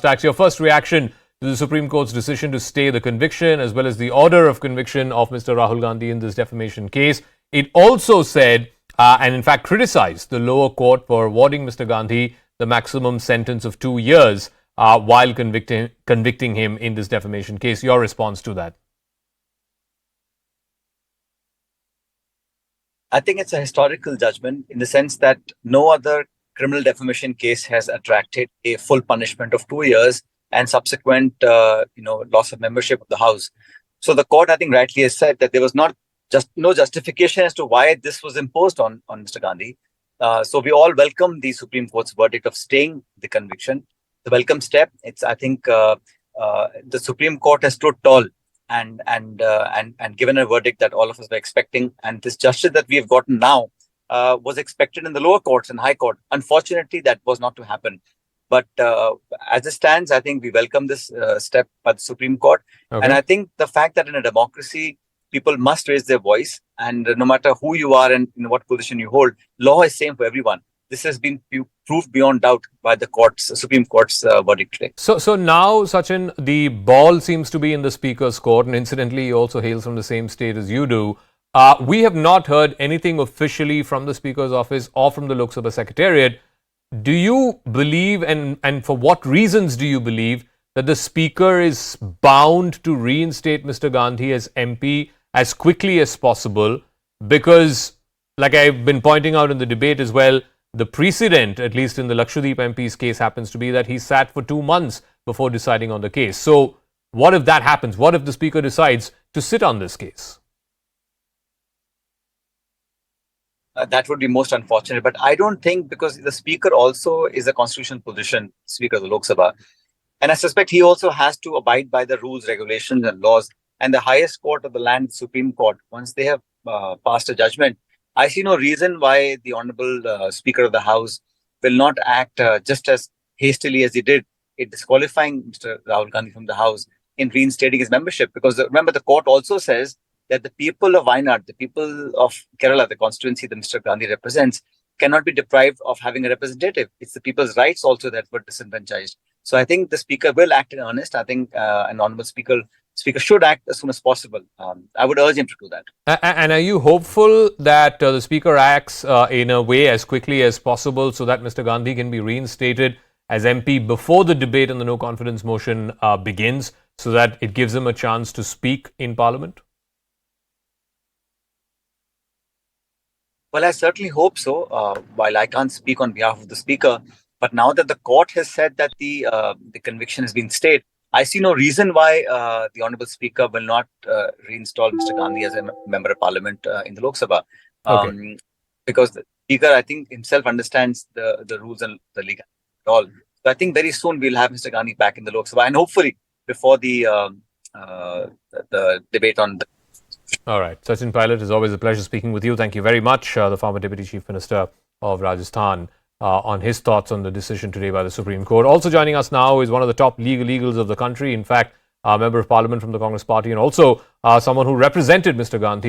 That's your first reaction to the Supreme Court's decision to stay the conviction as well as the order of conviction of Mr. Rahul Gandhi in this defamation case. It also said, and in fact criticized the lower court for awarding Mr. Gandhi the maximum sentence of 2 years while convicting him in this defamation case. Your response to that? I think it's a historical judgment in the sense that no other criminal defamation case has attracted a full punishment of 2 years and subsequent, loss of membership of the House. So the court, I think, rightly has said that there was no justification as to why this was imposed on Mr. Gandhi. So we all welcome the Supreme Court's verdict of staying the conviction. The welcome step. I think the Supreme Court has stood tall and given a verdict that all of us were expecting. And this justice that we have gotten now was expected in the lower courts and high court. Unfortunately, that was not to happen. But as it stands, I think we welcome this step by the Supreme Court. Okay. And I think the fact that in a democracy, people must raise their voice. And no matter who you are and in what position you hold, law is same for everyone. This has been proved beyond doubt by the Supreme Court's verdict today. So now, Sachin, the ball seems to be in the Speaker's court. And incidentally, he also hails from the same state as you do. We have not heard anything officially from the Speaker's office or from the Lok Sabha Secretariat. Do you believe, and for what reasons do you believe, that the Speaker is bound to reinstate Mr. Gandhi as MP as quickly as possible? Because, like I've been pointing out in the debate as well, the precedent, at least in the Lakshadweep MP's case, happens to be that he sat for 2 months before deciding on the case. So what if that happens? What if the Speaker decides to sit on this case? That would be most unfortunate. But I don't think, because the Speaker also is a constitutional position, Speaker of the Lok Sabha. And I suspect he also has to abide by the rules, regulations and laws. And the highest court of the land, Supreme Court, once they have passed a judgment, I see no reason why the Honourable Speaker of the House will not act just as hastily as he did in disqualifying Mr. Rahul Gandhi from the House in reinstating his membership. Because remember, the court also says that the people of Wayanad, the people of Kerala, the constituency that Mr. Gandhi represents, cannot be deprived of having a representative. It's the people's rights also that were disenfranchised. So I think the Speaker will act in earnest. I think an Honourable Speaker should act as soon as possible. I would urge him to do that. And are you hopeful that the Speaker acts in a way as quickly as possible so that Mr. Gandhi can be reinstated as MP before the debate on the no confidence motion begins, so that it gives him a chance to speak in Parliament? Well, I certainly hope so, while I can't speak on behalf of the Speaker. But now that the court has said that the conviction has been stayed, I see no reason why the Honourable Speaker will not reinstall Mr. Gandhi as a Member of Parliament in the Lok Sabha. Okay. Because the Speaker, I think, himself understands the rules and the legal at all. So I think very soon we'll have Mr. Gandhi back in the Lok Sabha, and hopefully before the debate on the... All right. Sachin Pilot, it's always a pleasure speaking with you. Thank you very much, the former Deputy Chief Minister of Rajasthan, on his thoughts on the decision today by the Supreme Court. Also joining us now is one of the top legal eagles of the country, in fact, a Member of Parliament from the Congress Party, and also someone who represented Mr. Gandhi